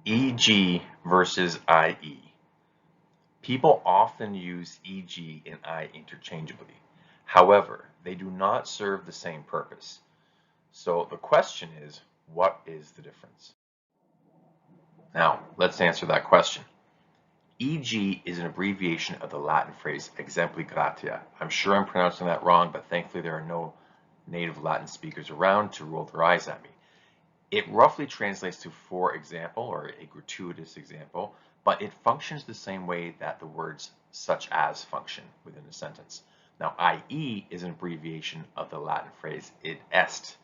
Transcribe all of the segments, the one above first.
EG versus IE. People often use EG and I interchangeably. However, they do not serve the same purpose. So the question is, what is the difference? Now, let's answer that question. EG is an abbreviation of the Latin phrase exempli gratia. I'm sure I'm pronouncing that wrong, but thankfully there are no native Latin speakers around to roll their eyes at me. It roughly translates to for example, or a gratuitous example, but it functions the same way that the words such as function within a sentence. Now, IE is an abbreviation of the Latin phrase id est.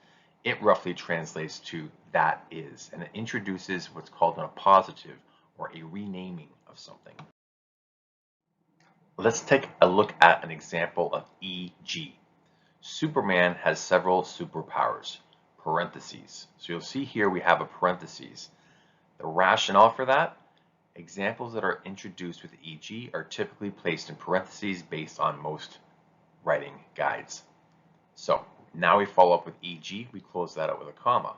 It roughly translates to that is, and it introduces what's called an appositive, or a renaming of something. Let's take a look at an example of EG. Superman has several superpowers. Parentheses. So you'll see here we have a parentheses. The rationale for that, examples that are introduced with EG are typically placed in parentheses based on most writing guides. So now we follow up with EG, we close that out with a comma.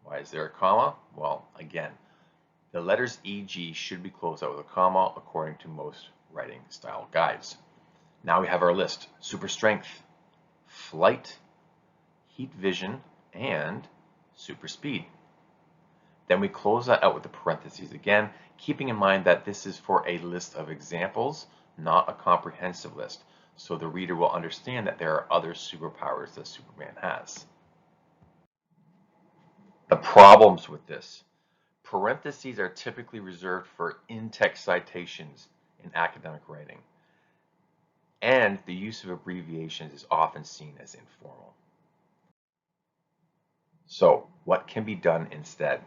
Why is there a comma? Well, again, the letters EG should be closed out with a comma according to most writing style guides. Now we have our list: super strength, flight, heat vision, and super speed. Then we close that out with the parentheses again, keeping in mind that this is for a list of examples, not a comprehensive list. So the reader will understand that there are other superpowers that Superman has. The problems with this: parentheses are typically reserved for in-text citations in academic writing, and the use of abbreviations is often seen as informal. So what can be done instead?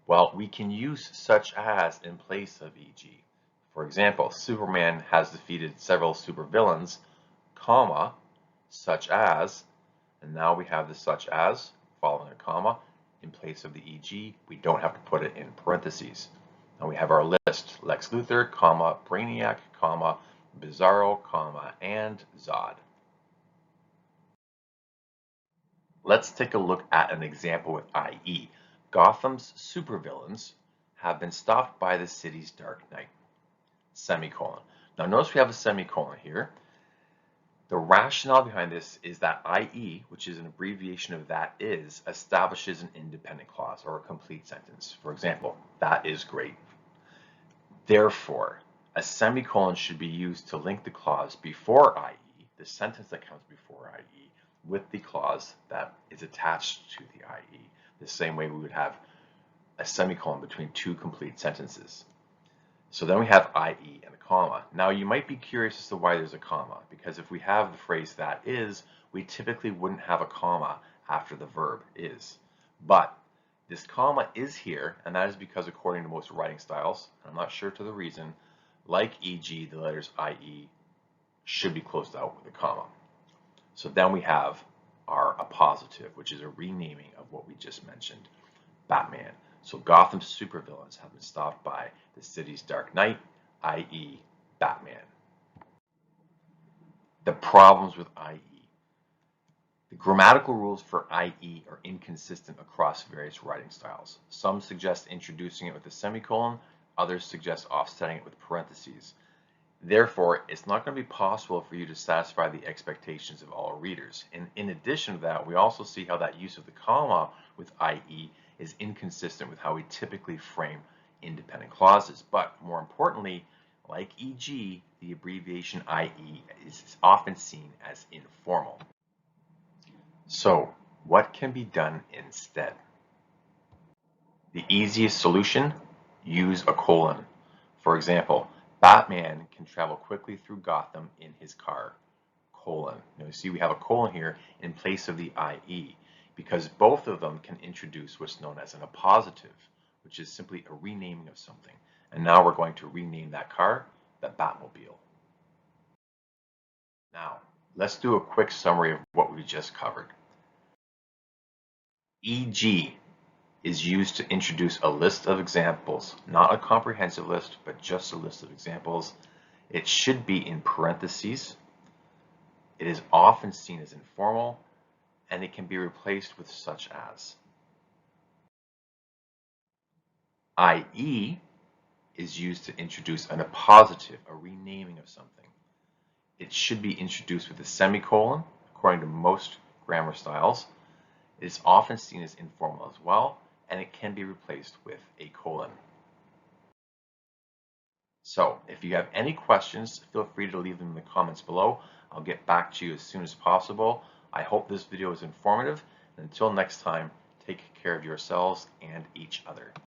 Well, we can use such as in place of EG. For example, Superman has defeated several supervillains, comma, such as, and now we have the such as following a comma. In place of the EG, we don't have to put it in parentheses. Now we have our list: Lex Luthor, comma, Brainiac, comma, Bizarro, comma, and Zod. Let's take a look at an example with IE. Gotham's supervillains have been stopped by the city's Dark Knight. Semicolon. Now notice we have a semicolon here. The rationale behind this is that IE, which is an abbreviation of that is, establishes an independent clause or a complete sentence. For example, that is great. Therefore, a semicolon should be used to link the clause before IE, the sentence that comes before IE, with the clause that is attached to the IE. The same way we would have a semicolon between two complete sentences. So then we have IE and a comma. Now you might be curious as to why there's a comma, because if we have the phrase that is, we typically wouldn't have a comma after the verb is. But this comma is here, and that is because according to most writing styles, and I'm not sure to the reason, like EG, the letters IE should be closed out with a comma. So then we have our appositive, which is a renaming of what we just mentioned, Batman. So Gotham's supervillains have been stopped by the city's Dark Knight, i.e. Batman. The problems with IE. The grammatical rules for IE are inconsistent across various writing styles. Some suggest introducing it with a semicolon, others suggest offsetting it with parentheses. Therefore, it's not going to be possible for you to satisfy the expectations of all readers. And in addition to that, we also see how that use of the comma with IE is inconsistent with how we typically frame independent clauses. But more importantly, like EG, the abbreviation IE is often seen as informal. So, what can be done instead? The easiest solution: use a colon. For example, Batman can travel quickly through Gotham in his car, colon. Now you see we have a colon here in place of the IE, because both of them can introduce what's known as an appositive, which is simply a renaming of something. And now we're going to rename that car the Batmobile. Now, let's do a quick summary of what we just covered. EG is used to introduce a list of examples, not a comprehensive list, but just a list of examples. It should be in parentheses. It is often seen as informal, and it can be replaced with such as. IE is used to introduce an appositive, a renaming of something. It should be introduced with a semicolon, according to most grammar styles. It is often seen as informal as well, and it can be replaced with a colon. So if you have any questions, feel free to leave them in the comments below. I'll get back to you as soon as possible. I hope this video is informative. And until next time, take care of yourselves and each other.